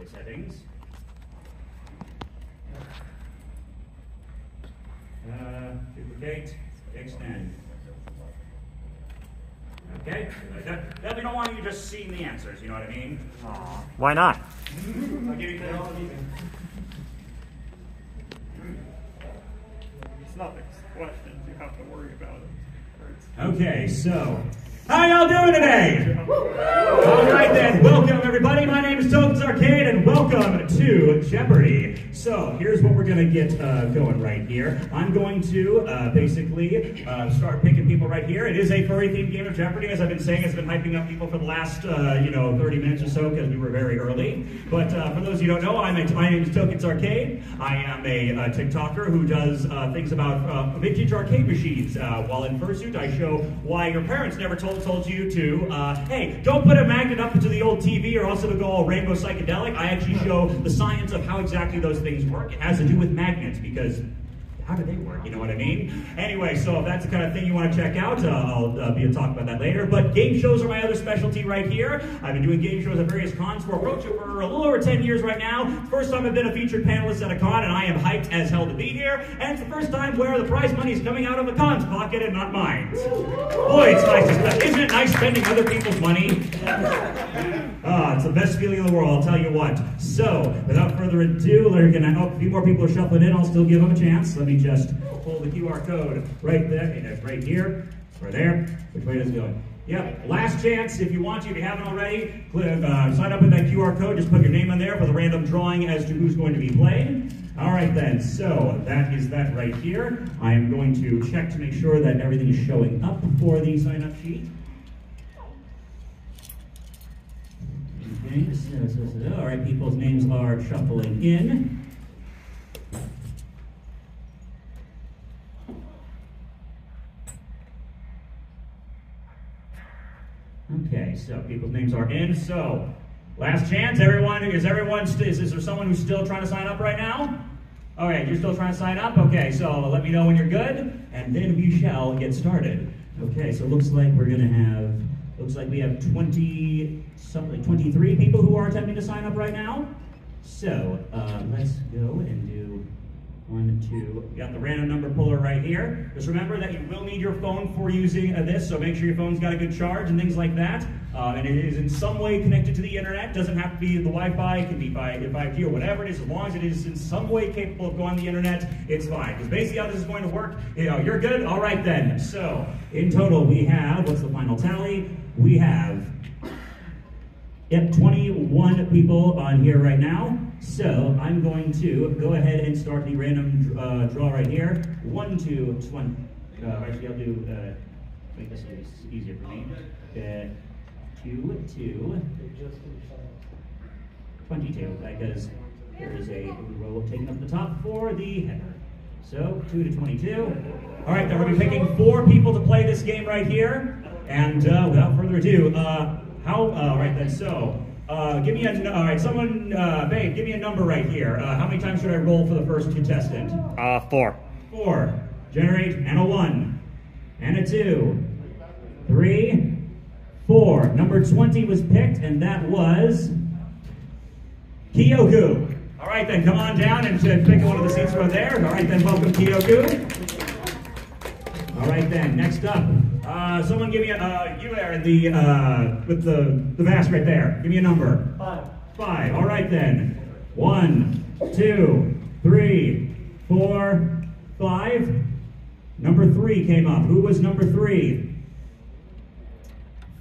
the settings. Duplicate, extend. Okay, we don't want you just seeing the answers, you know what I mean? Aww. Why not? I'll give you It's not the questions you have to worry about it. Okay, so how y'all doing today? All right then, welcome everybody. My name is Tokens Arcade and welcome to Jeopardy. So here's what we're gonna get going right here. I'm going to basically start picking people right here. It is a furry themed game of Jeopardy, as I've been saying. It's been hyping up people for the last 30 minutes or so because we were very early. But for those of you who don't know, my name is Tokens Arcade. I am a TikToker who does things about vintage arcade machines. While in Fursuit, I show why your parents never told you to, hey, don't put a magnet up into the old TV or else it'll go all rainbow psychedelic. I actually show the science of how exactly those things work. It has to do with magnets because how do they work? You know what I mean? Anyway, so if that's the kind of thing you want to check out, I'll be able to talk about that later. But game shows are my other specialty right here. I've been doing game shows at various cons for a little over 10 years right now. First time I've been a featured panelist at a con, and I am hyped as hell to be here. And it's the first time where the prize money is coming out of the con's pocket and not mine. Boy, it's nice to spend. Isn't it nice spending other people's money? It's the best feeling in the world, I'll tell you what. So, without further ado, a few more people are shuffling in. I'll still give them a chance. Let me just pull the QR code right there. Okay, that's right here, or there. Which way does it go? Yep, last chance if you want to. If you haven't already, sign up with that QR code. Just put your name in there for the random drawing as to who's going to be playing. All right then, so that is that right here. I am going to check to make sure that everything is showing up for the sign-up sheet. Okay, all right, people's names are shuffling in. Okay, so people's names are in. So, last chance, everyone. Is there someone who's still trying to sign up right now? All right, you're still trying to sign up? Okay, so let me know when you're good, and then we shall get started. Okay, so looks like we have 23 people who are attempting to sign up right now. So, let's go and do 1, 2. We got the random number puller right here. Just remember that you will need your phone for using this, so make sure your phone's got a good charge and things like that. And it is in some way connected to the internet. Doesn't have to be the Wi-Fi. It can be 5G or whatever it is. As long as it is in some way capable of going on the internet, it's fine. Because basically how this is going to work, you're good? All right then. So, in total we have, what's the final tally? We have 21 people on here right now. So I'm going to go ahead and start the random draw right here. 1, 2, 20. Actually, I'll do make this easier for me. 2, 2, 22, because there is a row taking up the top for the header. So 2 to 22. All right, then we're going to be picking 4 people to play this game right here. And without further ado, all right then, so, give me babe, give me a number right here. How many times should I roll for the first contestant? 4. 4. Generate, and a 1. And a 2. 3. 4. Number 20 was picked, and that was Kyoku. All right then, come on down and pick one of the seats over there. All right then, welcome Kyoku. All right then, next up. Someone give me you there in the with the vest right there. Give me a number. 5. 5. All right then. 1, 2, 3, 4, 5. Number 3 came up. Who was number 3?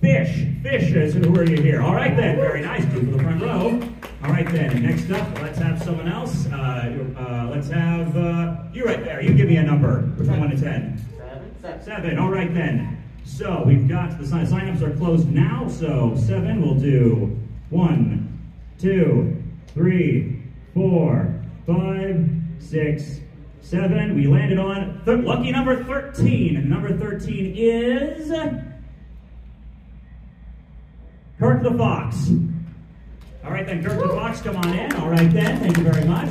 Fish. Fish is who are you here? All right then. Very nice. 2 for the front row. All right then. Next up, let's have someone else. Let's have you right there. You give me a number between 1 and 10. 7. All right then. So we've got the sign-ups are closed now. So 7. We'll do 1, 2, 3, 4, 5, 6, 7. We landed on lucky number 13. And number 13 is Kirk the Fox. All right then, Kirk the Fox, come on in. All right then. Thank you very much.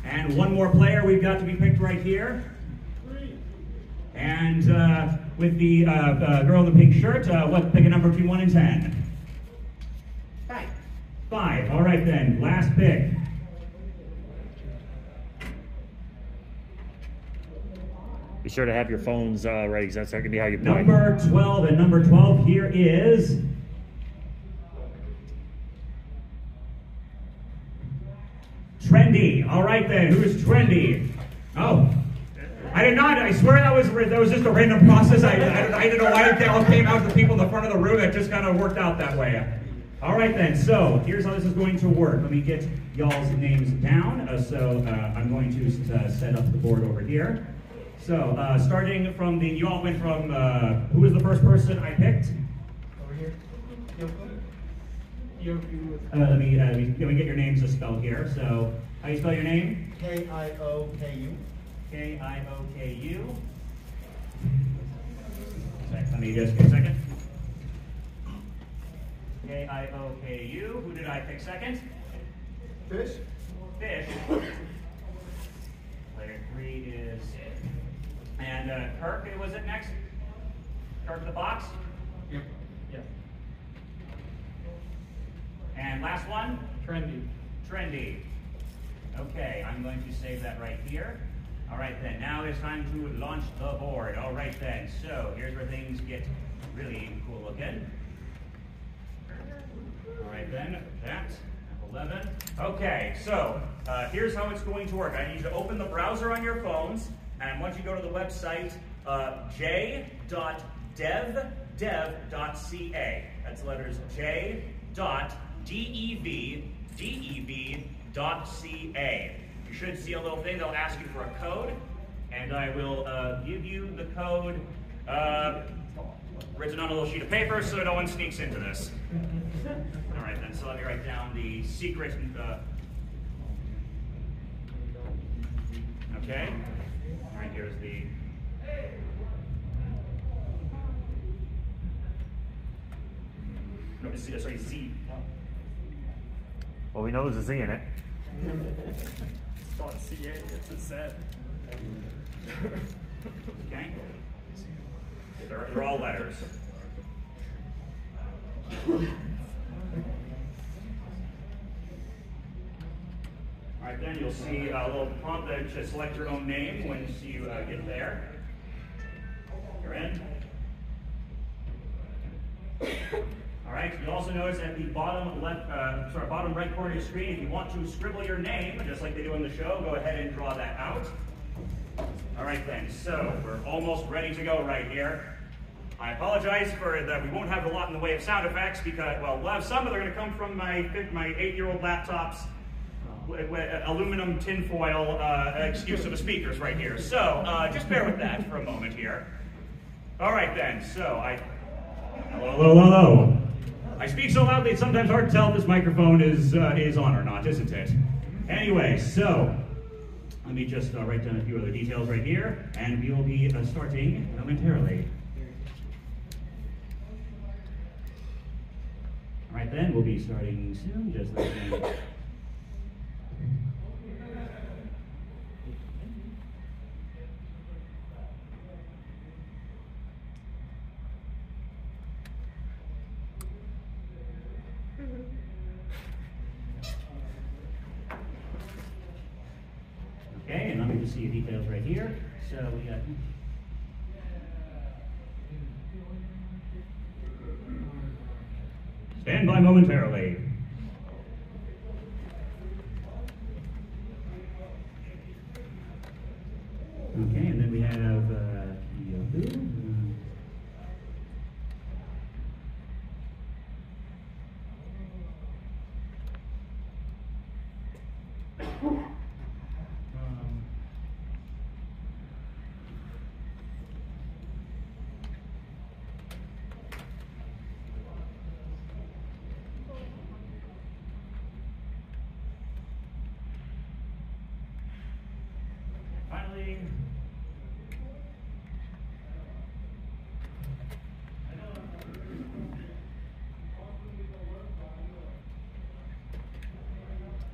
And one more player we've got to be picked right here. And with the girl in the pink shirt, pick a number between 1 and 10. 5. 5. All right then, last pick. Be sure to have your phones ready, because that's going to be how you play. Number 12, and number 12 here is... Trendy. All right then, who is Trendy? Oh, I did not. I swear that was just a random process. I didn't know why it all came out to the people in the front of the room. It just kind of worked out that way. All right then, so here's how this is going to work. Let me get y'all's names down. I'm going to set up the board over here. So starting from you all went from, who was the first person I picked? Over here. Let me get your names spelled here. So, how do you spell your name? K-I-O-K-U. K-I-O-K-U. Let me just get a second. K-I-O-K-U. Who did I pick second? Fish. Fish. Player 3 is... And Kirk, who was it next? Kirk the box? Yep. Yeah. And last one? Trendy. Trendy. Okay, I'm going to save that right here. All right then, now it's time to launch the board. All right then, so here's where things get really cool looking. All right then, that, 11. Okay, so here's how it's going to work. I need you to open the browser on your phones, and once you go to the website, j.dev.ca. That's the letters j.dev.ca. You should see a little thing. They'll ask you for a code, and I will give you the code written on a little sheet of paper so no one sneaks into this. All right, then, so let me write down the secret. Okay. All right, here's the... No, sorry, Z. Well, we know there's a Z in it. It's not CA, it's a Z. Okay. They're all letters. All right, then you'll see a little prompt to select your own name once you get there. You're in. All right, you'll also notice at the bottom bottom right corner of your screen, if you want to scribble your name, just like they do in the show, go ahead and draw that out. All right then, so we're almost ready to go right here. I apologize for that. We won't have a lot in the way of sound effects because, well, we'll have some, but they're going to come from my 8-year-old laptop's aluminum tinfoil excuse of the speakers right here. So just bear with that for a moment here. All right then, so hello. I speak so loudly it's sometimes hard to tell if this microphone is on or not, isn't it? Anyway, so let me just write down a few other details right here, and we will be starting momentarily. All right then, we'll be starting soon, just like that. Okay, and let me just see your details right here. So we got... Stand by momentarily. Okay, and then we have Yahoo. Finally,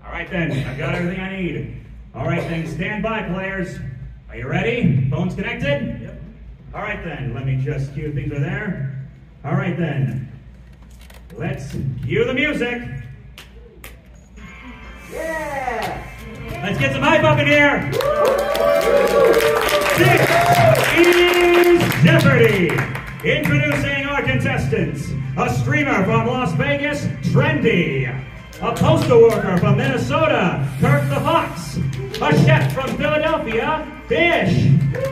all right then, I've got everything I need. All right then, stand by players. Are you ready? Phones connected? Yep. All right then, let me just cue things are there. All right then, let's cue the music. Let's get some hype up in here. This is Jeopardy! Introducing our contestants. A streamer from Las Vegas, Trendy. A postal worker from Minnesota, Kirk the Fox. A chef from Philadelphia, Fish.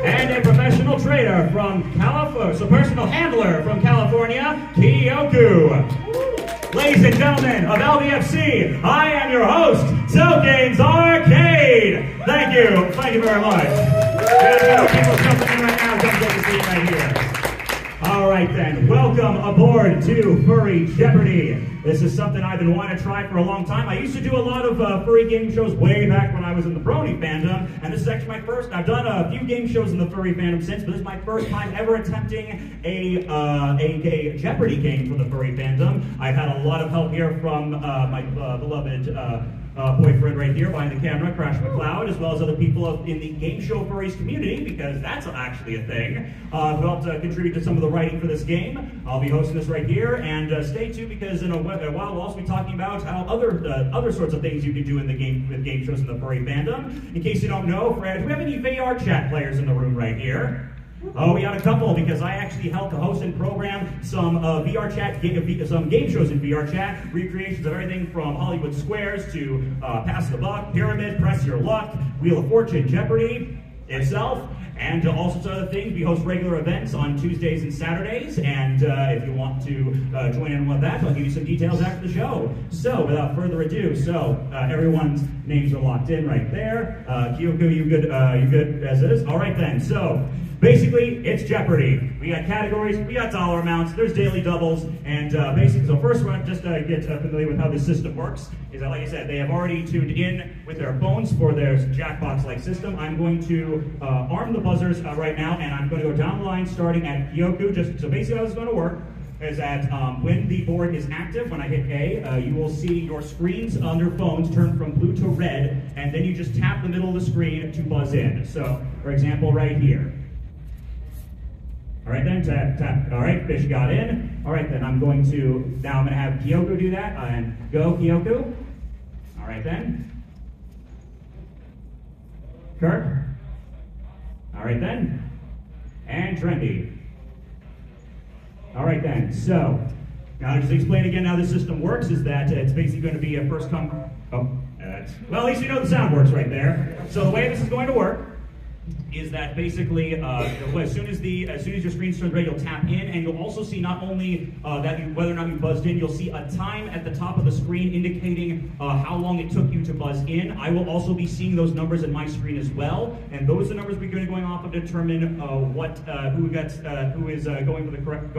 And a professional trader from California, so personal handler from California, Kyoku. Ladies and gentlemen of LVFC, I am your host, Tokens Arcade. Thank you very much. People jumping in right now, don't get to see it right here. All right then, welcome aboard to Furry Jeopardy. This is something I've been wanting to try for a long time. I used to do a lot of furry game shows way back when I was in the Brony fandom, and this is actually my first. I've done a few game shows in the furry fandom since, but this is my first time ever attempting a Jeopardy game for the furry fandom. I've had a lot of help here from my beloved boyfriend right here behind the camera, Crash McLeod, as well as other people in the game show furries community, because that's actually a thing, who helped contribute to some of the writing for this game. I'll be hosting this right here, and stay tuned, because in a while we'll also be talking about how other sorts of things you can do in the game shows in the furry fandom. In case you don't know, do we have any VR chat players in the room right here? Oh, we got a couple, because I actually helped host and program some VR chat, some game shows in VR chat, recreations of everything from Hollywood Squares to Pass the Buck, Pyramid, Press Your Luck, Wheel of Fortune, Jeopardy itself, and all sorts of other things. We host regular events on Tuesdays and Saturdays, and if you want to join in with that, I'll give you some details after the show. So, without further ado, everyone's names are locked in right there. Kyoku, you good as is? All right then, so basically, it's Jeopardy. We got categories, we got dollar amounts, there's daily doubles, and basically, so first we're going to just get familiar with how this system works, is that, like I said, they have already tuned in with their phones for their Jackbox-like system. I'm going to arm the buzzers right now, and I'm going to go down the line starting at Kyoku. So basically how this is going to work is that when the board is active, when I hit A, you will see your screens on your phones turn from blue to red, and then you just tap the middle of the screen to buzz in. So, for example, right here. All right then, tap. All right, Fish got in. All right then, now I'm going to have Kyoku do that, and go Kyoku. All right then. Kirk. All right then. And Trendy. All right then, so, now to just explain again how this system works is that it's basically going to be a first come, well, at least you know the sound works right there. So the way this is going to work is that basically as soon as your screen turns red, you'll tap in, and you'll also see not only whether or not you buzzed in, you'll see a time at the top of the screen indicating how long it took you to buzz in. I will also be seeing those numbers in my screen as well, and those are the numbers we're going to be going off of to determine who is going for the correct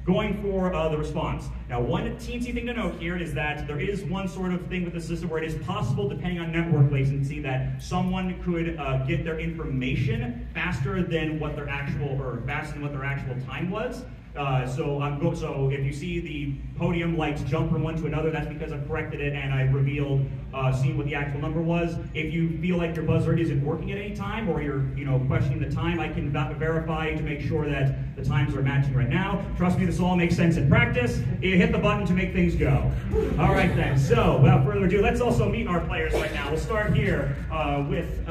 going for the response. Now, one teensy thing to note here is that there is one sort of thing with the system where it is possible, depending on network latency, that someone could get their information faster than what their actual time was. So if you see the podium lights jump from one to another, that's because I've corrected it and I revealed seeing what the actual number was. If you feel like your buzzer isn't working at any time, or you're questioning the time, I can verify to make sure that the times are matching right now. Trust me, this all makes sense in practice. You hit the button to make things go. All right then. So without further ado, let's also meet our players right now. We'll start here with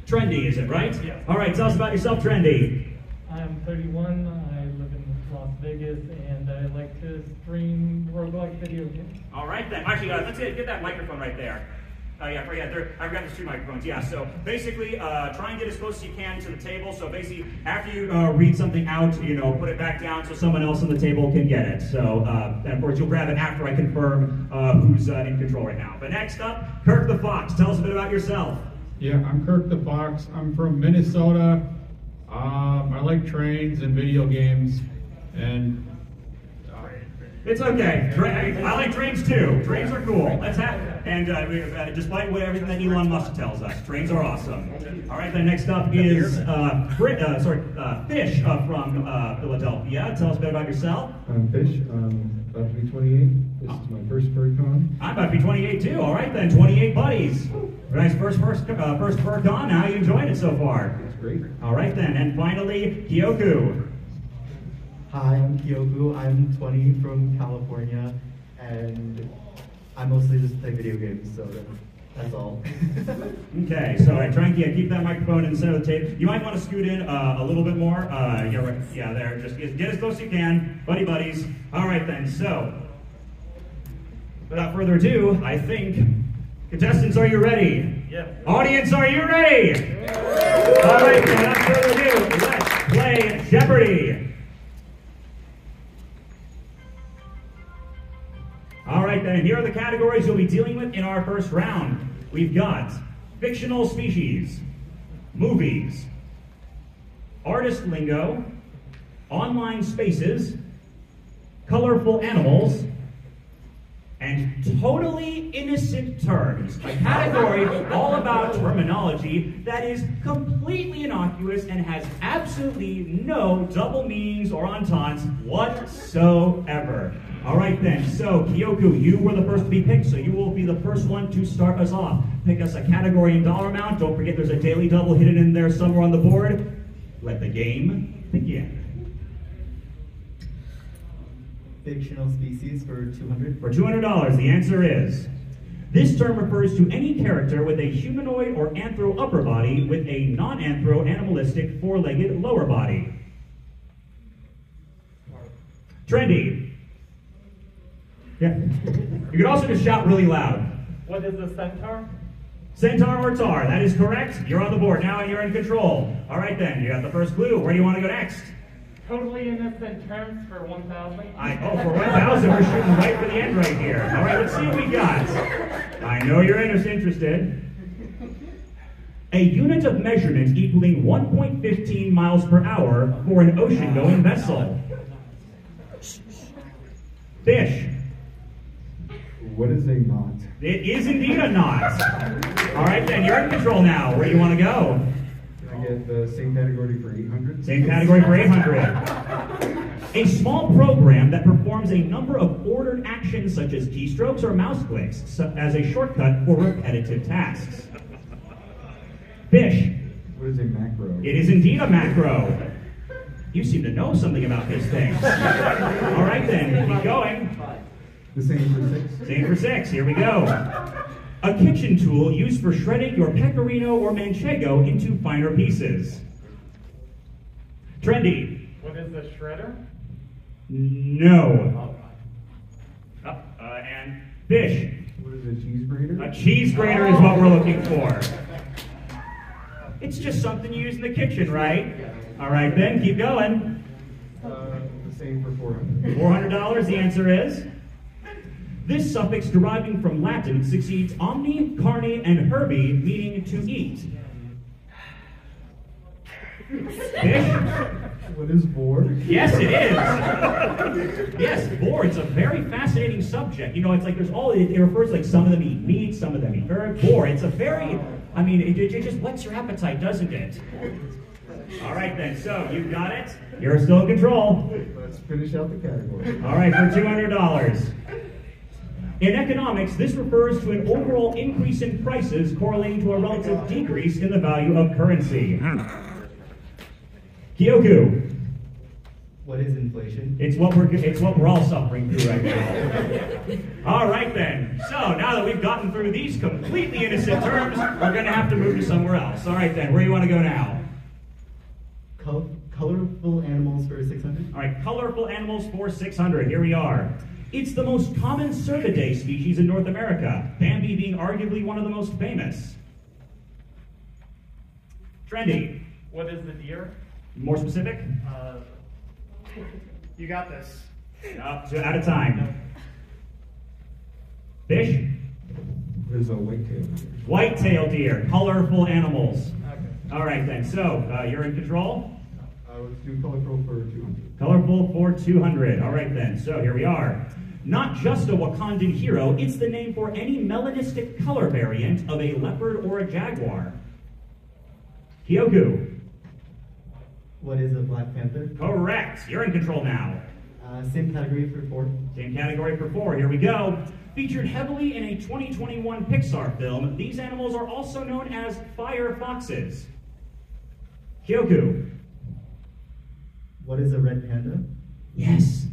Trendy. Is it right? Yeah. All right. Tell us about yourself, Trendy. I'm 31. I live in Las Vegas, and I like to stream roguelike video games. All right then. Actually, let's get that microphone right there. I've got the two microphones. Yeah. So basically, try and get as close as you can to the table. So basically, after you read something out, put it back down so someone else on the table can get it. So, and of course, you'll grab it after I confirm who's in control right now. But next up, Kirk the Fox. Tell us a bit about yourself. Yeah, I'm Kirk the Fox. I'm from Minnesota. I like trains and video games, and it's okay. I like trains too. Trains are cool. Let's have, and despite everything that Elon Musk tells us, trains are awesome. All right, then next up is Fish from Philadelphia. Tell us a bit about yourself. I'm Fish. I'm about to be 28. This is my first FurryCon. I'm about to be 28 too. All right then, 28 buddies. Nice first FurryCon. How are you enjoying it so far? It's great. All right then, and finally Kyoku. Hi, I'm Kyoku. I'm 20 from California, and I mostly just play video games, so That's all. Okay, so I try and keep that microphone in the center of the tape. You might want to scoot in a little bit more. Yeah, right. Yeah, there. Just get as close as you can. Buddies. All right, then. So, without further ado, I think, contestants, are you ready? Yeah. Audience, are you ready? Yeah. All right, then, without further ado, let's play Jeopardy. All right, then, here are the categories you'll be dealing with in our first round. We've got fictional species, movies, artist lingo, online spaces, colorful animals, and totally innocent terms. A category all about terminology that is completely innocuous and has absolutely no double meanings or ententes whatsoever. All right then, so Kyoku, you were the first to be picked, so you will be the first one to start us off. Pick us a category and dollar amount. Don't forget there's a daily double hidden in there somewhere on the board. Let the game begin. Fictional species for 200. For $200, the answer is, this term refers to any character with a humanoid or anthro upper body with a non-anthro animalistic four-legged lower body. Trendy. Yeah. You can also just shout really loud. What is a centaur? Centaur or tar, that is correct. You're on the board now and you're in control. All right then, you got the first clue. Where do you want to go next? Totally innocent terms for 1,000. For 1,000, we're shooting right for the end right here. All right, let's see what we got. I know you're interested. A unit of measurement equaling 1.15 miles per hour for an ocean-going vessel. Fish. What is a knot? It is indeed a knot. All right, then, you're in control now. Where do you want to go? Can I get the same category for 800? Same category for 800. A small program that performs a number of ordered actions such as keystrokes or mouse clicks as a shortcut for repetitive tasks. Fish. What is a macro? It is indeed a macro. You seem to know something about these things. All right then, keep going. The same for 6? Same for 6, here we go. A kitchen tool used for shredding your pecorino or manchego into finer pieces. Trendy. What is a shredder? No. And fish. What is a cheese grater? A cheese grater is what we're looking for. It's just something you use in the kitchen, right? All right then, keep going. The same for 400. $400, the answer is? This suffix deriving from Latin succeeds omni, carne, and herbi, meaning to eat. Fish? What is boar? Yes, it is. Yes, boar. It's a very fascinating subject. You know, it's like there's all, it refers like some of them eat meat, some of them eat herb. Boar, it's a very, I mean, it just whets your appetite, doesn't it? All right then, so you got it. You're still in control. Let's finish out the category. All right, for $200. In economics, this refers to an overall increase in prices correlating to a relative decrease in the value of currency. Kyoku. What is inflation? It's what we're all suffering through right now. All right then. So now that we've gotten through these completely innocent terms, we're going to have to move to somewhere else. All right then. Where do you want to go now? Colorful animals for 600. All right. Colorful animals for 600. Here we are. It's the most common Cervidae species in North America, Bambi being arguably one of the most famous. Trendy. What is the deer? More specific? You got this. Out of time. Fish? What is a whitetail? White-tailed deer. Colorful animals. Okay. All right then. So you're in control. Let's do colorful for 200. Colorful for 200. All right then. So here we are. Not just a Wakandan hero, it's the name for any melanistic color variant of a leopard or a jaguar. Kyoku. What is a black panther? Correct. You're in control now. Same category for 4. Same category for 4. Here we go. Featured heavily in a 2021 Pixar film, these animals are also known as fire foxes. Kyoku. What is a red panda? Yes.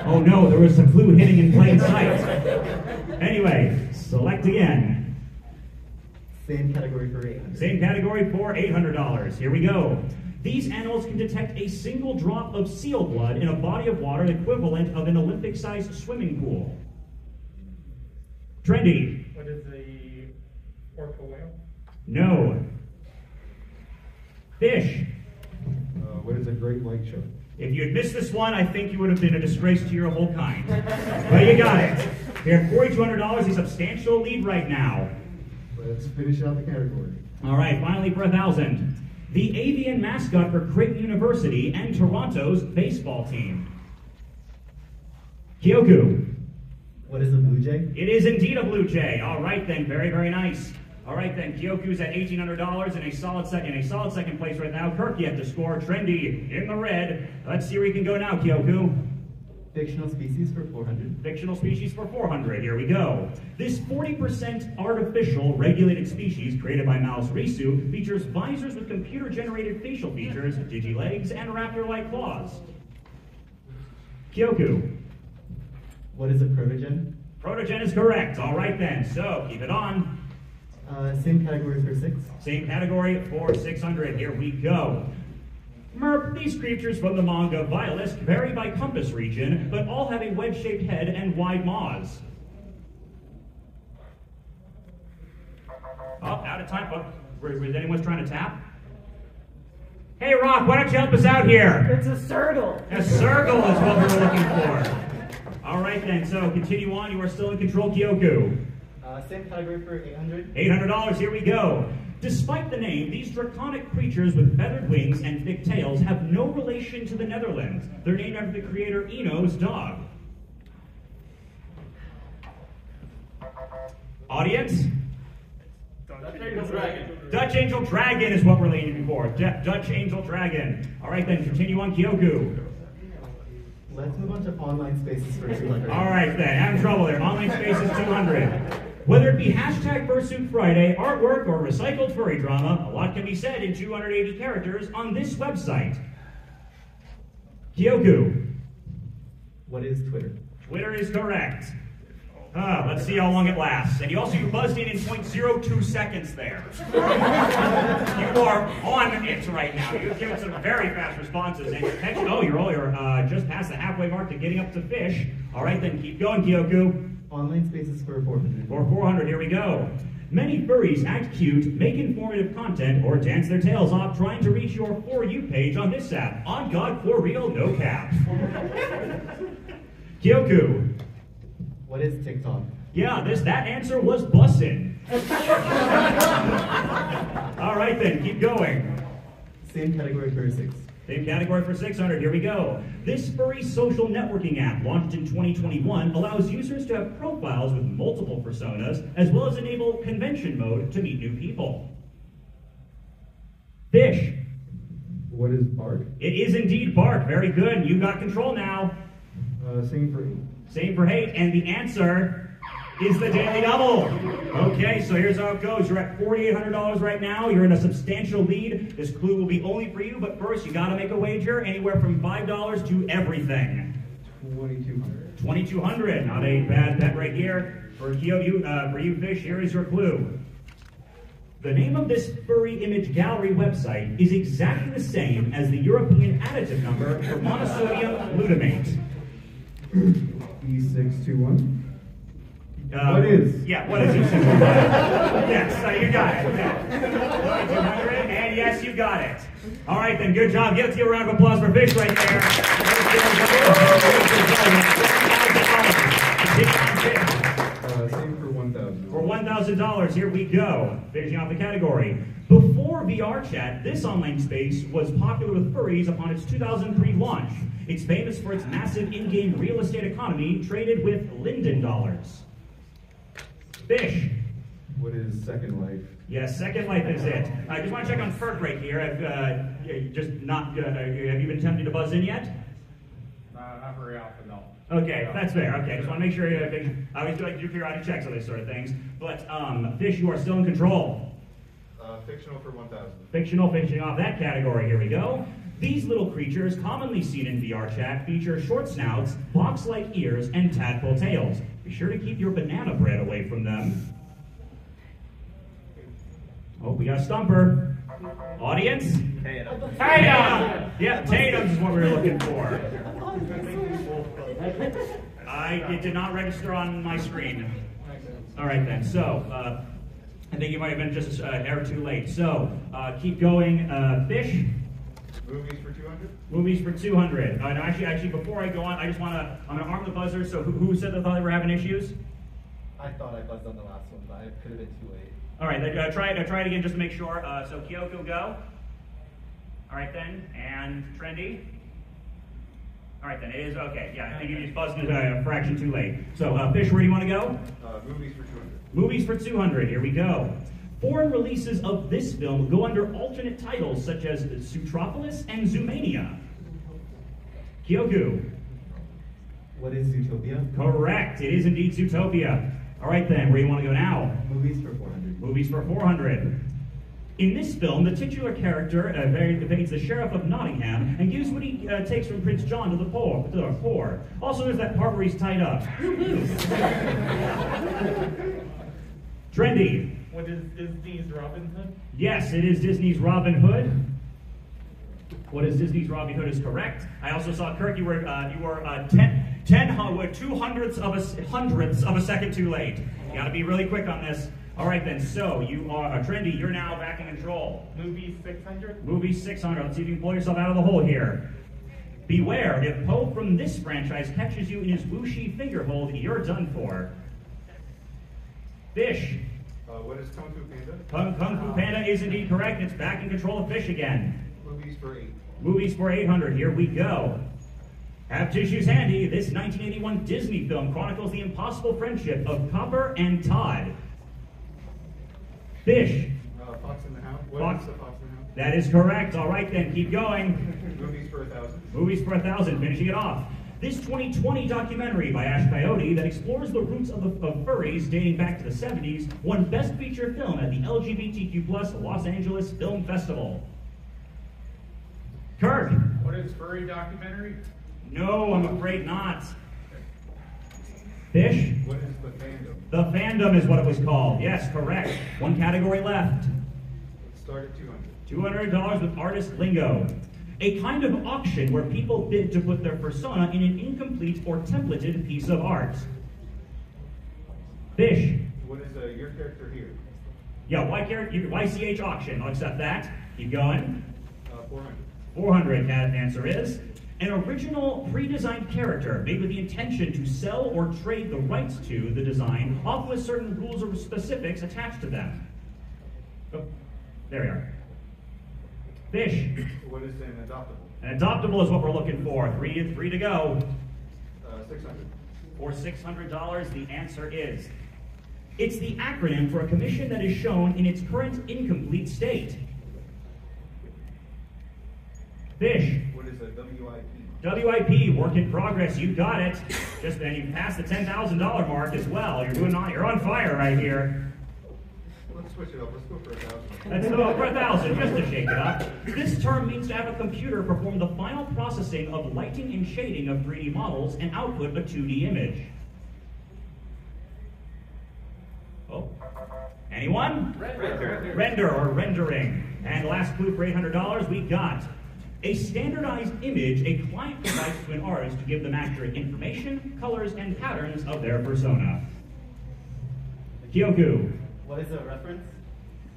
Oh no, there was a clue hidden in plain sight. Anyway, Select again. Same category for 800. Same category for $800. Here we go. These animals can detect a single drop of seal blood in a body of water equivalent of an Olympic-sized swimming pool. Trendy. What is a orca whale? No. Fish. What is a great white shark? If you had missed this one, I think you would have been a disgrace to your whole kind. But you got it. You're at $4,200, a substantial lead right now. Let's finish out the category. All right, finally for 1,000. The avian mascot for Creighton University and Toronto's baseball team. Kyoku. What is a blue jay? It is indeed a blue jay. All right then, very, very nice. All right then, Kyoku's at $1,800 in a solid second place right now. Kirk yet to score. Trendy in the red. Let's see where you can go now, Kyoku. Fictional species for 400. Fictional species for 400. Here we go. This 40% artificial regulated species created by Mouse Risu features visors with computer-generated facial features, digi-legs, and raptor-like claws. Kyoku. What is a protogen? Protogen is correct. All right then. So keep it on. Same category for 6. Same category for 600. Here we go. Merp, these creatures from the manga Violist vary by compass region, but all have a wedge-shaped head and wide maws. Oh, out of time. Was anyone trying to tap? Hey, Rock, why don't you help us out here? It's a circle. A circle is what we're looking for. All right then, so continue on. You are still in control, Kyoku. Same category for 800. $800, here we go. Despite the name, these draconic creatures with feathered wings and thick tails have no relation to the Netherlands. They're named after the creator Eno's dog. Audience? Dutch Angel Dragon. Dutch Angel Dragon is what we're leaning for. Dutch Angel Dragon. All right then, continue on, Kyoku. Let's move on to online spaces for 200. All right then, having trouble there. Online spaces 200. Whether it be hashtag Fursuit Friday, artwork, or recycled furry drama, a lot can be said in 280 characters on this website. Kyoku. What is Twitter? Twitter is correct. Let's see how long it lasts. And you buzzed in 0.02 seconds there. You are on it right now. You've given some very fast responses. And you're just past the halfway mark to getting up to fish. All right, then keep going, Kyoku. Online spaces for 400. For 400, here we go. Many furries act cute, make informative content, or dance their tails off trying to reach your For You page on this app. On God, for real, no cap. Kyoku. What is TikTok? Yeah, that answer was bussin'. All right then, keep going. Same category for 6. Same category for 600, here we go. This furry social networking app, launched in 2021, allows users to have profiles with multiple personas, as well as enable convention mode to meet new people. Fish. What is bark? It is indeed bark. Very good. You got control now. Same for 8. Same for 8, and the answer is the Daily Double. Okay, so here's how it goes. You're at $4,800 right now. You're in a substantial lead. This clue will be only for you, but first you got to make a wager anywhere from $5 to everything. 2,200. 2,200. Not a bad bet right here. For you, Fish, here is your clue. The name of this furry image gallery website is exactly the same as the European additive number for monosodium glutamate. E621. What is? Yeah, what is it? Yes, you got it. Yeah. 200, and yes, you got it. All right, then, good job. Give a round of applause for Fish right there. Same for 1,000. For $1,000, here we go. Finishing off the category. Before VR chat, this online space was popular with furries upon its 2003 launch. It's famous for its massive in-game real estate economy traded with Linden dollars. Fish. What is Second Life? Yes, Second Life is it. I just want to check on Ferg right here. Have you been tempted to buzz in yet? Not very often, no. Okay, that's fair. Okay, just want to make sure. I always like to do periodic checks on these sort of things. But Fish, you are still in control. Fictional for 1,000. Fictional, finishing off that category. Here we go. These little creatures, commonly seen in VR chat, feature short snouts, box-like ears, and tadpole tails. Be sure to keep your banana bread away from them. Oh, we got a stumper. Audience? Tatum. Yeah, Tatum is what we were looking for. It did not register on my screen. All right then, so I think you might have been just a hair too late. So keep going. Fish. Movies for 200? Movies for 200. No, actually, before I go on, I'm gonna arm the buzzer. So who said they thought they were having issues? I thought I buzzed on the last one, but it could have been too late. All right, try it again just to make sure. So Kyoko, go. All right then, and Trendy. All right then, it is okay. Yeah, I think you just buzzed a fraction too late. So Fish, where do you want to go? Movies for 200. Movies for 200. Here we go. Foreign releases of this film go under alternate titles such as Zootropolis and Zoomania. Kyoku. What is Zootopia? Correct. It is indeed Zootopia. All right then, where do you want to go now? Movies for 400. Movies for 400. In this film, the titular character evades the Sheriff of Nottingham and gives what he takes from Prince John to the poor. Also, there's that part where he's tied up. Trendy. What is Disney's Robin Hood? Yes, it is Disney's Robin Hood. What is Disney's Robin Hood is correct. I also saw Kirk. You were 2/100ths of a second too late. You got to be really quick on this. All right then. So you are Trendy. You're now back in control. Movie 600? Movie 600. Let's see if you can pull yourself out of the hole here. Beware, if Poe from this franchise catches you in his whooshy finger hold, you're done for. Fish. What is Kung Fu Panda? Kung Fu Panda is indeed correct. It's back in control of Fish again. Movies for 8. Movies for 800. Here we go. Have tissues handy. This 1981 Disney film chronicles the impossible friendship of Copper and Todd. Fish. Fox and the Hound. Fox. Is the Fox and the Hound? That is correct. All right then, keep going. Movies for 1,000. Movies for 1,000. Finishing it off. This 2020 documentary by Ash Coyote that explores the roots of furries dating back to the 70s won Best Feature Film at the LGBTQ+ Los Angeles Film Festival. Kirk. What is furry documentary? No, I'm afraid not. Fish. What is the fandom? The Fandom is what it was called. Yes, correct. One category left. Let's start at 200. $200 with artist lingo. A kind of auction where people bid to put their persona in an incomplete or templated piece of art. Fish. What is your character here? Yeah, YCH auction. I'll accept that. Keep going. 400. 400 answer is an original pre-designed character made with the intention to sell or trade the rights to the design, often with certain rules or specifics attached to them. Oh, there we are. Fish. What is an adoptable? An adoptable is what we're looking for. Three to go. 600. For $600, the answer is it's the acronym for a commission that is shown in its current incomplete state. Fish. What is a WIP? WIP, work in progress. You got it. Just then you passed the $10,000 mark as well. You're on fire right here. Let's switch it up. Let's go for 1,000. Let's go for 1,000 just to shake it up. This term means to have a computer perform the final processing of lighting and shading of 3D models and output a 2D image. Oh, anyone? Render or rendering. And last clue for $800, we got a standardized image a client provides to an artist to give them accurate information, colors, and patterns of their persona. Kyoku. What is a reference?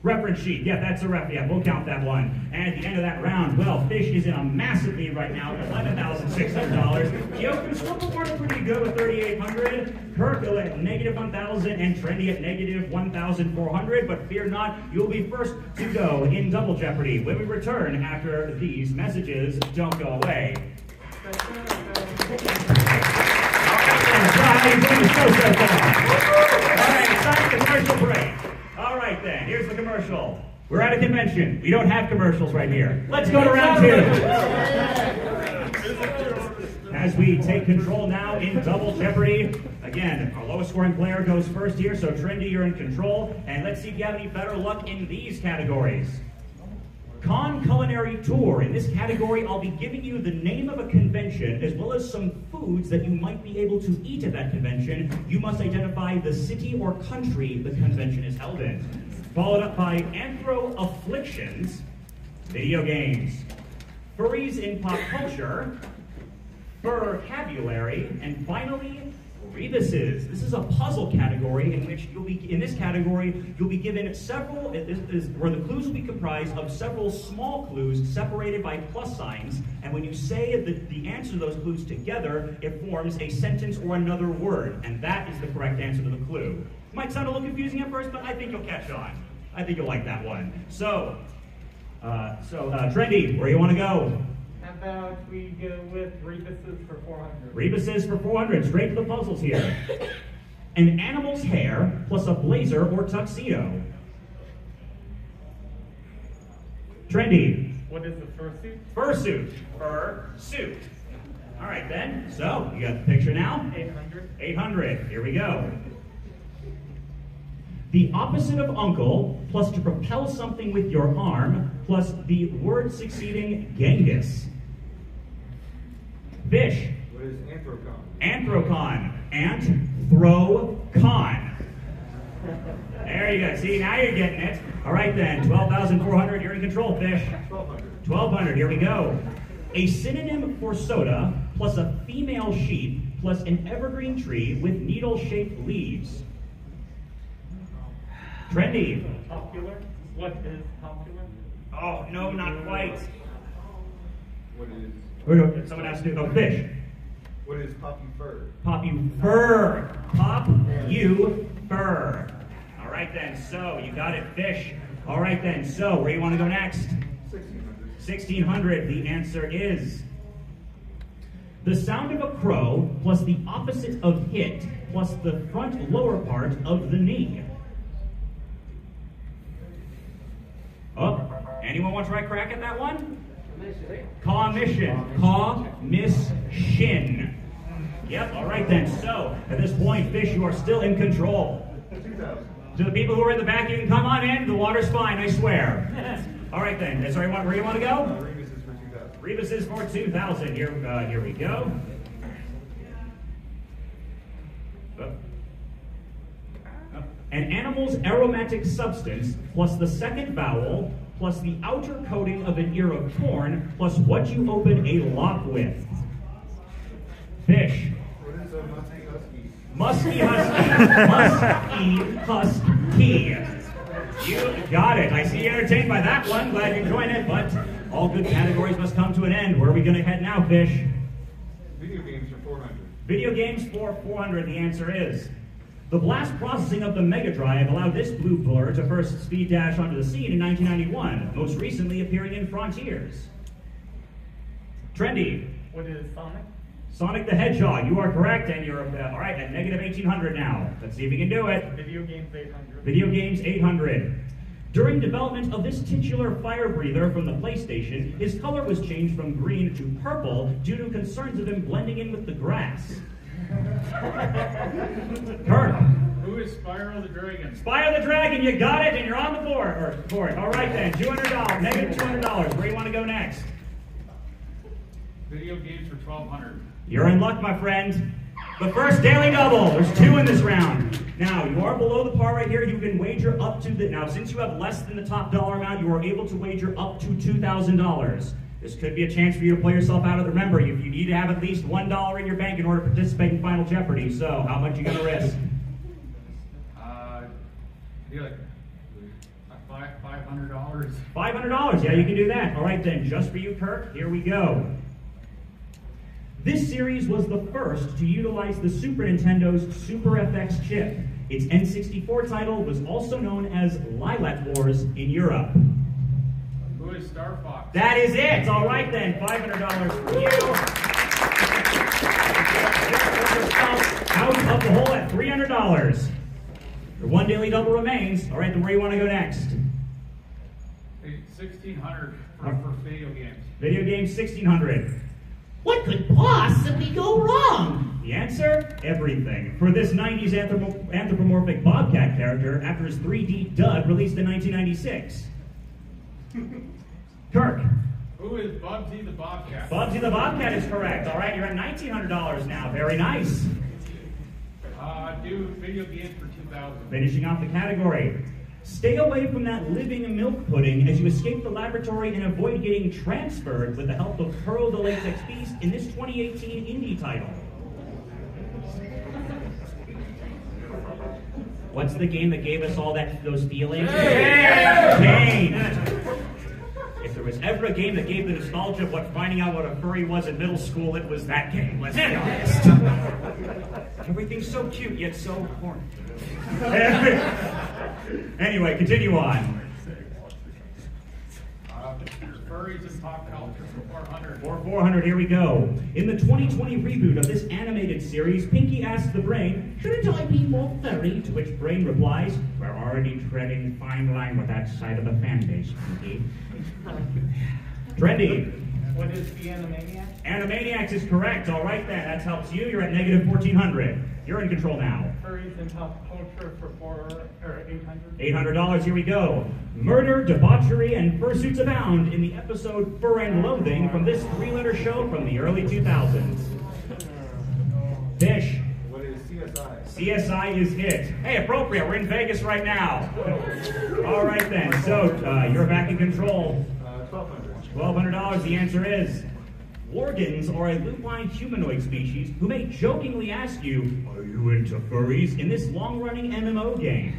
Reference sheet. Yeah, that's a ref. Yeah, we'll count that one. And at the end of that round, well, Fish is in a massive lead right now at $11,600. Kyoku's still performing pretty good with $3,800. Kirk at negative $1,000 and Trendy at negative $1,400. But fear not, you'll be first to go in Double Jeopardy when we return after these messages. Don't go away. All right, it's time for the commercial break. All right, then, here's the commercial. We're at a convention. We don't have commercials right here. Let's go to round two. As we take control now in Double Jeopardy. Again, our lowest scoring player goes first here, so Trendy, you're in control. And let's see if you have any better luck in these categories. Con Culinary Tour. In this category, I'll be giving you the name of a convention as well as some foods that you might be able to eat at that convention. You must identify the city or country the convention is held in. Followed up by Anthro Afflictions, video games. Furries in pop culture, Furcabulary, and finally, Rebuses. This is a puzzle category in which you'll be given several, where the clues will be comprised of several small clues separated by plus signs, and when you say the answer to those clues together, it forms a sentence or another word, and that is the correct answer to the clue. Might sound a little confusing at first, but I think you'll catch on. I think you'll like that one. So, Trendy, where you want to go? How about we go with Rebuses for 400? Rebuses for 400. Straight to the puzzles here. An animal's hair plus a blazer or tuxedo. Trendy. What is the fursuit? Fursuit. Fursuit. All right then. So you got the picture now. 800. 800. Here we go. The opposite of uncle plus to propel something with your arm plus the word succeeding Genghis. Fish. What is anthrocon? Anthrocon. Ant-throw-con. There you go. See, now you're getting it. All right then, 12,400. You're in control, Fish. 1,200. 1,200. Here we go. A synonym for soda plus a female sheep plus an evergreen tree with needle-shaped leaves. Trendy. Popular? What is popular? Oh, no, not quite. What is Someone has to do fish. What is poppy fur? Poppy fur. Pop you fur. All right then, so you got it, fish. All right then, so where do you want to go next? 1,600. 1,600. The answer is the sound of a crow plus the opposite of hit plus the front lower part of the knee. Oh, anyone want to try crack at that one? Commission. Commission. Yep, all right then. So, at this point, Fish, you are still in control. 2,000. To the people who are in the back, you can come on in. The water's fine, I swear. All right then. Sorry, where do you want to go? Rebus is for 2,000. Rebus is for 2,000. Here we go. Oh. An animal's aromatic substance plus the second vowel plus the outer coating of an ear of corn plus what you open a lock with. Fish. What is a musky husky? Musky husky. You got it. I see you entertained by that one. Glad you joined it, but all good categories must come to an end. Where are we going to head now, Fish? Video games for 400. Video games for 400. The answer is the blast processing of the Mega Drive allowed this blue blur to first speed dash onto the scene in 1991, most recently appearing in Frontiers. Trendy. What is Sonic? Sonic the Hedgehog. You are correct, and you're all right at negative 1,800 now. Let's see if we can do it. Video games 800. Video games 800. During development of this titular fire breather from the PlayStation, his color was changed from green to purple due to concerns of him blending in with the grass. Kurt. Who is Spyro the Dragon? Spyro the Dragon, you got it, and you're on the board. All right then, $200, negative $200. Where do you want to go next? Video games for 1,200. You're in luck, my friend. The first daily double. There's 2 in this round. Now, you are below the par right here. You can wager up to the... Now, since you have less than the top dollar amount, you are able to wager up to $2,000. This could be a chance for you to play yourself out of the... Remember, you need to have at least $1 in your bank in order to participate in Final Jeopardy. So, how much are you going to risk? Like $500. $500. Yeah, you can do that. All right, then. Just for you, Kirk, here we go. This series was the first to utilize the Super Nintendo's Super FX chip. Its N64 title was also known as Lilac Wars in Europe. Who is Star Fox? That is it. All right then, $500 for you. Out of the hole at $300. Your 1 daily double remains. All right, then where do you want to go next? 1,600 for video games. Video games, 1,600. What could possibly go wrong? The answer? Everything. For this 90s anthropomorphic Bobcat character after his 3D dud released in 1996. Kirk. Who is Bubsy the Bobcat? Bubsy the Bobcat is correct. All right, you're at $1,900 now. Very nice. Do video games for 2,000. Finishing off the category. Stay away from that living milk pudding as you escape the laboratory and avoid getting transferred with the help of Pearl the Latex Beast in this 2018 indie title. What's the game that gave us all those feelings? Kane! If there was ever a game that gave the nostalgia of finding out what a furry was in middle school, it was that game, let's be honest. Everything's so cute, yet so corny. Anyway, continue on. Furries and pop culture for 400. For 400, here we go. In the 2020 reboot of this animated series, Pinky asks the Brain, "Shouldn't I be more furry?" To which Brain replies, "We're already treading a fine line with that side of the fan base, Pinky." Trendy. What is the Animaniacs? Animaniacs is correct. All right then, that helps you. You're at negative 1,400. You're in control now. Furries and pop culture for 800. $800, here we go. Murder, debauchery, and fursuits abound in the episode Fur and Loathing from this 3-letter show from the early 2000s. Fish. What is CSI? CSI is it. Hey, appropriate. We're in Vegas right now. All right then. So you're back in control. $1,200. $1,200. The answer is Worgans are a lupine humanoid species who may jokingly ask you, "Are you into furries?" in this long-running MMO game.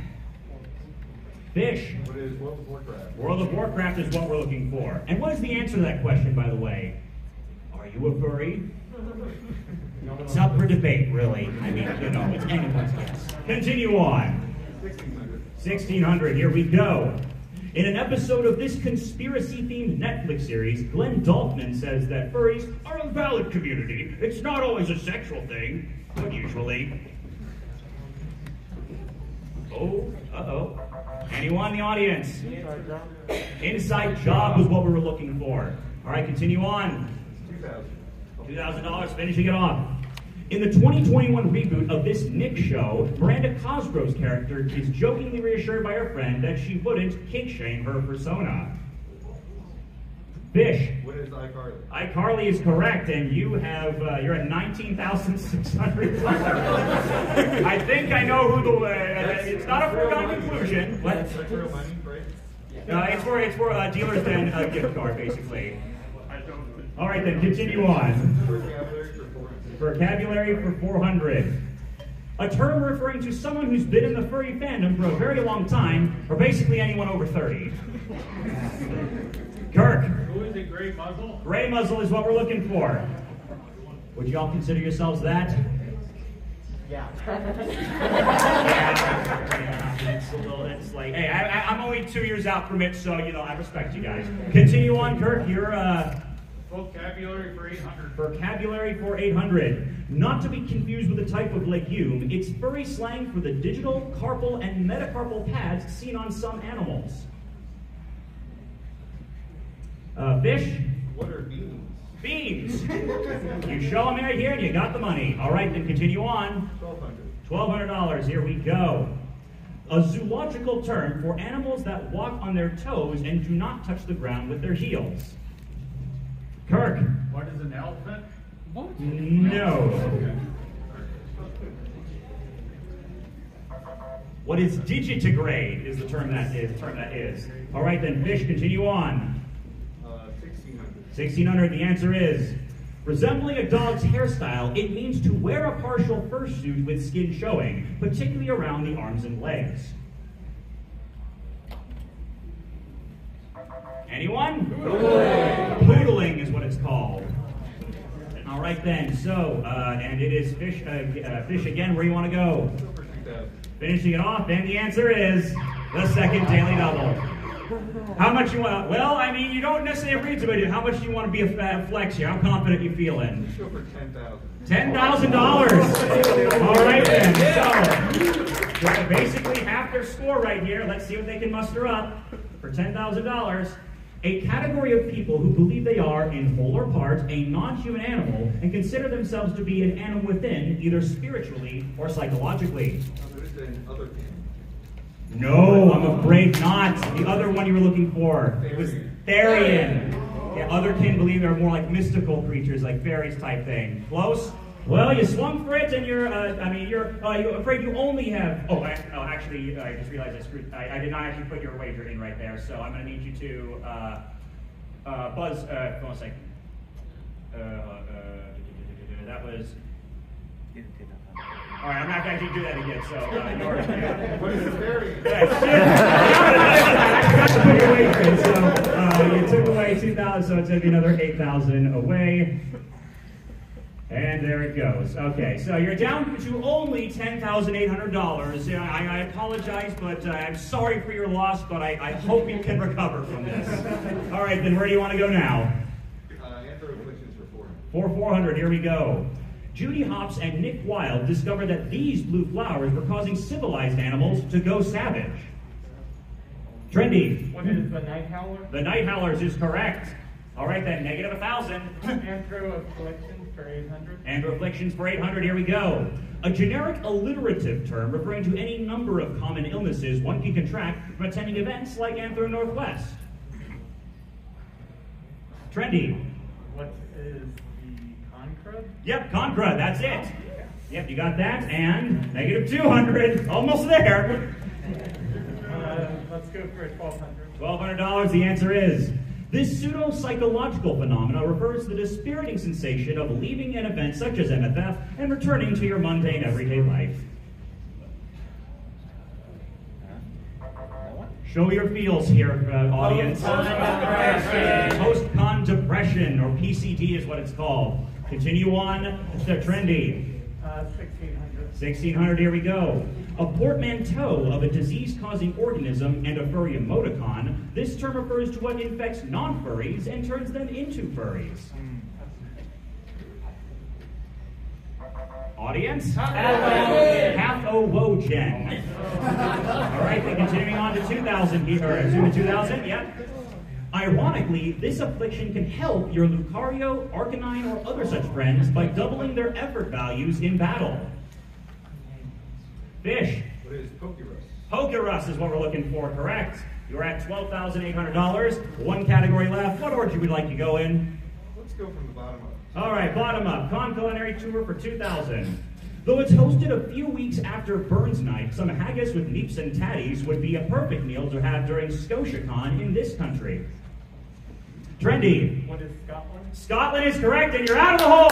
Fish. What is World of Warcraft? World of Warcraft is what we're looking for. And what is the answer to that question, by the way? Are you a furry? It's up for debate, really. I mean, you know, it's anyone's guess. Continue on. 1,600. 1,600, here we go. In an episode of this conspiracy-themed Netflix series, Glenn Dalkman says that furries are a valid community. It's not always a sexual thing, but usually. Oh, uh-oh. Anyone in the audience? Inside job was what we were looking for. All right, continue on. $2,000, finishing it off. In the 2021 reboot of this Nick show, Miranda Cosgrove's character is jokingly reassured by her friend that she wouldn't kink-shame her persona. Fish. What is iCarly? iCarly is correct, and you have, you're at 19,600. I think I know who the, it's not a foregone conclusion. What? That's real money, right? It's for dealers and a gift card, basically. All right, then, continue on. Vocabulary for 400. A term referring to someone who's been in the furry fandom for a very long time, or basically anyone over 30. Kirk. Who is a gray muzzle? Gray muzzle is what we're looking for. Would you all consider yourselves that? Yeah. It's like, hey, I'm only 2 years out from it, so, you know, I respect you guys. Continue on, Kirk. You're, Vocabulary for 800. Vocabulary for 800. Not to be confused with a type of legume, it's furry slang for the digital, carpal, and metacarpal pads seen on some animals. Fish? What are beans? Beans. You show them right here and you got the money. All right, then continue on. $1,200. $1,200, here we go. A zoological term for animals that walk on their toes and do not touch the ground with their heels. Kirk. What is an elephant? No. What is digitigrade is the term that is. All right, then, Fish, continue on. 1,600. 1,600, the answer is, resembling a dog's hairstyle, it means to wear a partial fursuit with skin showing, particularly around the arms and legs. Anyone? Poodling is what it's called. All right then, so, and it is Fish again, where you want to go? For 2,000. Finishing it off, and the answer is the second daily double. How much you want? Well, I mean, you don't necessarily agree to it. How much do you want to be a fat flex here? How confident you feeling? Let's go for $10,000. $10,000. All right then. So basically half their score right here. Let's see what they can muster up for $10,000. A category of people who believe they are, in whole or part, a non-human animal and consider themselves to be an animal within, either spiritually or psychologically. There's an other thing. No, I'm afraid not. The other one you were looking for was Therian. Yeah, otherkin believe are more like mystical creatures, like fairies type thing. Close? Well, you swung for it, and you're afraid you only have. Actually, I just realized I did not actually put your wager in right there, so I'm going to need you to buzz. Hold on a second. That was. All right, I'm not going to actually do that again. So, What is the fairy? I forgot to put your wager in, so you took away 2,000, so it's going to be another 8,000 away. And there it goes. Okay, so you're down to only $10,800. I apologize, but I'm sorry for your loss, but I hope you can recover from this. All right, then where do you want to go now? Answer afflictions for 400. For 400, here we go. Judy Hopps and Nick Wilde discovered that these blue flowers were causing civilized animals to go savage. Trendy. What is the night howler? The night howlers is correct. All right, then, negative 1,000. Anthro afflictions for 800. Andrew afflictions for 800, here we go. A generic alliterative term referring to any number of common illnesses one can contract from attending events like Anthro Northwest. Trendy. What is the concrud? Yep, concrud, that's it. Yep, you got that, and negative 200, almost there. Let's go for $1,200. $1,200, the answer is, this pseudo-psychological phenomena refers to the dispiriting sensation of leaving an event such as MFF and returning to your mundane everyday life. Show your feels here, audience. Post-con depression, or PCD is what it's called. Continue on to Trendy. 1,600. 1,600, here we go. A portmanteau of a disease-causing organism and a furry emoticon, this term refers to what infects non-furries and turns them into furries. Audience? Pathowogen. All right, then continuing on to 2,000 here, or 2,000, yep. Ironically, this affliction can help your Lucario, Arcanine, or other such friends by doubling their effort values in battle. Fish. What is Pokérus? Pokérus is what we're looking for, correct? You're at $12,800. One category left. What order would you like to go in? Let's go from the bottom up. All right, bottom up. Con Culinary Tour for 2,000. Though it's hosted a few weeks after Burns Night, some haggis with neeps and tatties would be a perfect meal to have during ScotiaCon in this country. Trendy. What is Scotland? Scotland is correct, and you're out of the hole. All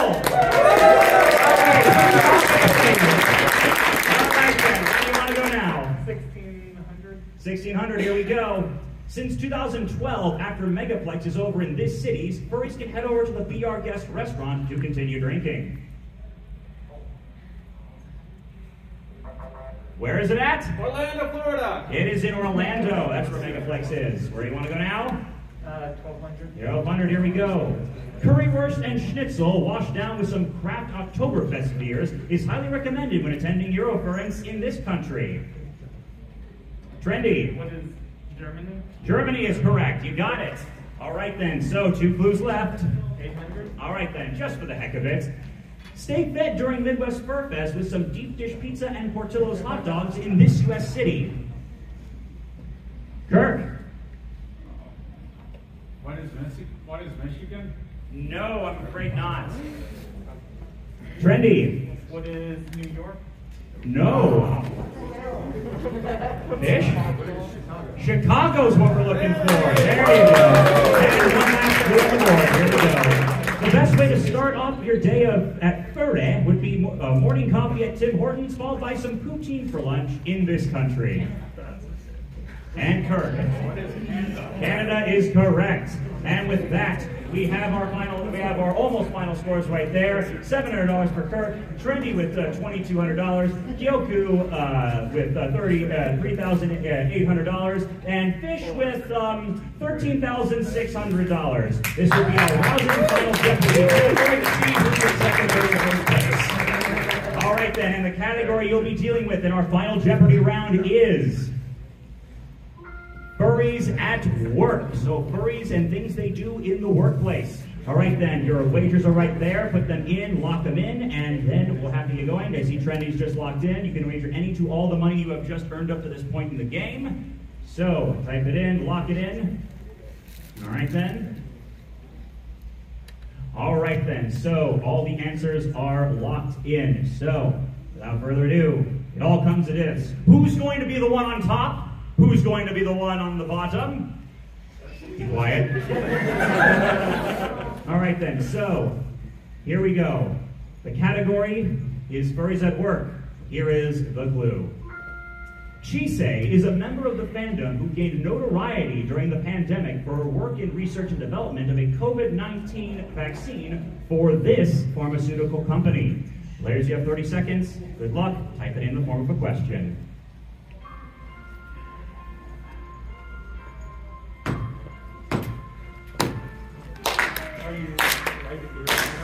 right, then. Where do you want to go now? 1,600. 1,600, here we go. Since 2012, after Megaplex is over in this cities, furries can head over to the Be Our Guest restaurant to continue drinking. Where is it at? Orlando, Florida. It is in Orlando. That's where Megaplex is. Where do you want to go now? 1,200. 1,200, here we go. Currywurst and schnitzel washed down with some craft Oktoberfest beers is highly recommended when attending Eurofurence in this country. Trendy. What is Germany? Germany is correct. You got it. All right then. So 2 clues left. 800. All right then. Just for the heck of it. Stay fed during Midwest Fur Fest with some deep dish pizza and Portillo's hot dogs in this U.S. city. Kirk. What is Michigan? No, I'm afraid not. Trendy. What is New York? No. Fish? Chicago's what we're looking for. There you go. And one last clue on the board. Here we go. The best way to start off your day at Furry would be morning coffee at Tim Hortons, followed by some poutine for lunch in this country. And Kirk. Canada is correct. And with that, we have our almost final scores right there. $700 for Kirk, Trendy with $2,200, Gyoku with $3,800, and Fish with $13,600. This will be our rousing final Jeopardy. We're going to see who's in second, third, and first place. All right then, and the category you'll be dealing with in our final Jeopardy round is furries at work. So furries and things they do in the workplace. All right then, your wagers are right there. Put them in, lock them in, and then we'll have to get going. I see Trendy's just locked in. You can wager any to all the money you have just earned up to this point in the game. So type it in, lock it in. All right then. All right then, so all the answers are locked in. So, without further ado, it all comes to this. Who's going to be the one on top? Who's going to be the one on the bottom? Be quiet. All right then, so here we go. The category is furries at work. Here is the clue. Chisei is a member of the fandom who gained notoriety during the pandemic for her work in research and development of a COVID-19 vaccine for this pharmaceutical company. Players, you have 30 seconds. Good luck. Type it in the form of a question.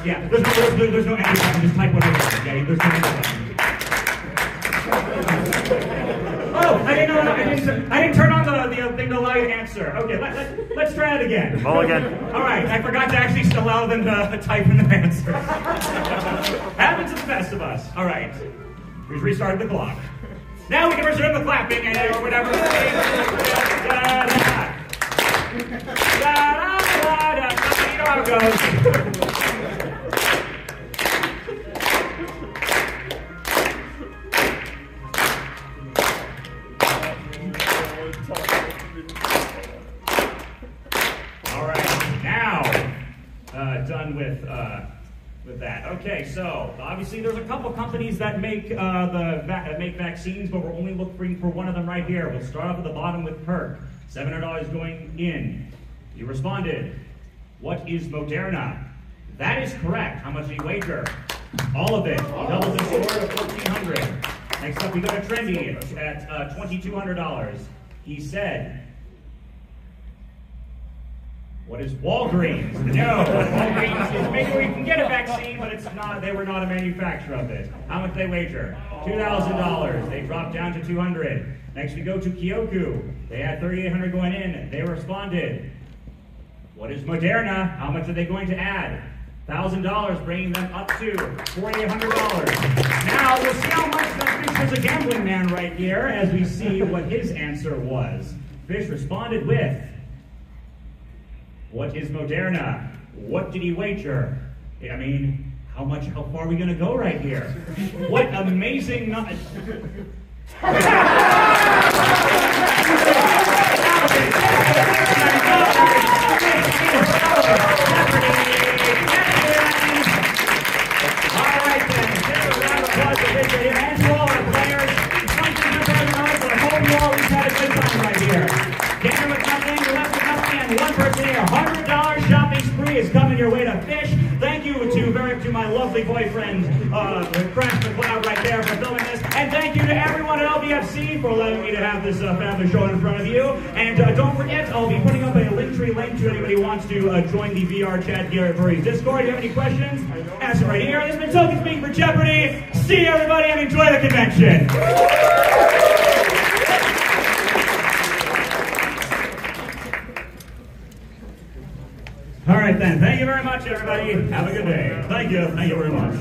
Yeah, there's no answer button. Just type whatever. Okay, there's no answer button. Oh, I didn't turn on the thing to allow you to answer. Okay, let's try it again. Mulligan. All right, I forgot to actually allow them to type in the answer. Happens to the best of us. All right, we've restarted the clock. Now we can resume the clapping or whatever. You know how it goes. Done with that. Okay, so obviously there's a couple companies that make make vaccines, but we're only looking for one of them right here. We'll start off at the bottom with Kirk. $700 going in. You responded. What is Moderna? That is correct. How much did he wager? All of it. He doubled the score to $1,400. Next up, we go to Trendy at $2,200. He said, what is Walgreens? No, Walgreens is making where you can get a vaccine, but it's not. They were not a manufacturer of it. How much they wager? $2,000. They dropped down to $200. Next we go to Kyoku. They had $3,800 going in. They responded. What is Moderna? How much are they going to add? $1,000, bringing them up to $4,800. Now we'll see how much that Fish is a gambling man right here, as we see what his answer was. Fish responded with. What is Moderna? What did he wager? I mean, how far are we going to go right here? What amazing... $100 shopping spree is coming your way to Fish. Thank you to my lovely boyfriend, Crash McLeod right there for filming this. And thank you to everyone at LVFC for allowing me to have this family show in front of you. And don't forget, I'll be putting up a Linktree link to anybody who wants to join the VR chat here at Furry's Discord. If you have any questions, ask them right here. This has been Token speaking for Jeopardy. See you, everybody, and enjoy the convention. All right then. Thank you very much, everybody. Have a good day. Thank you. Thank you very much.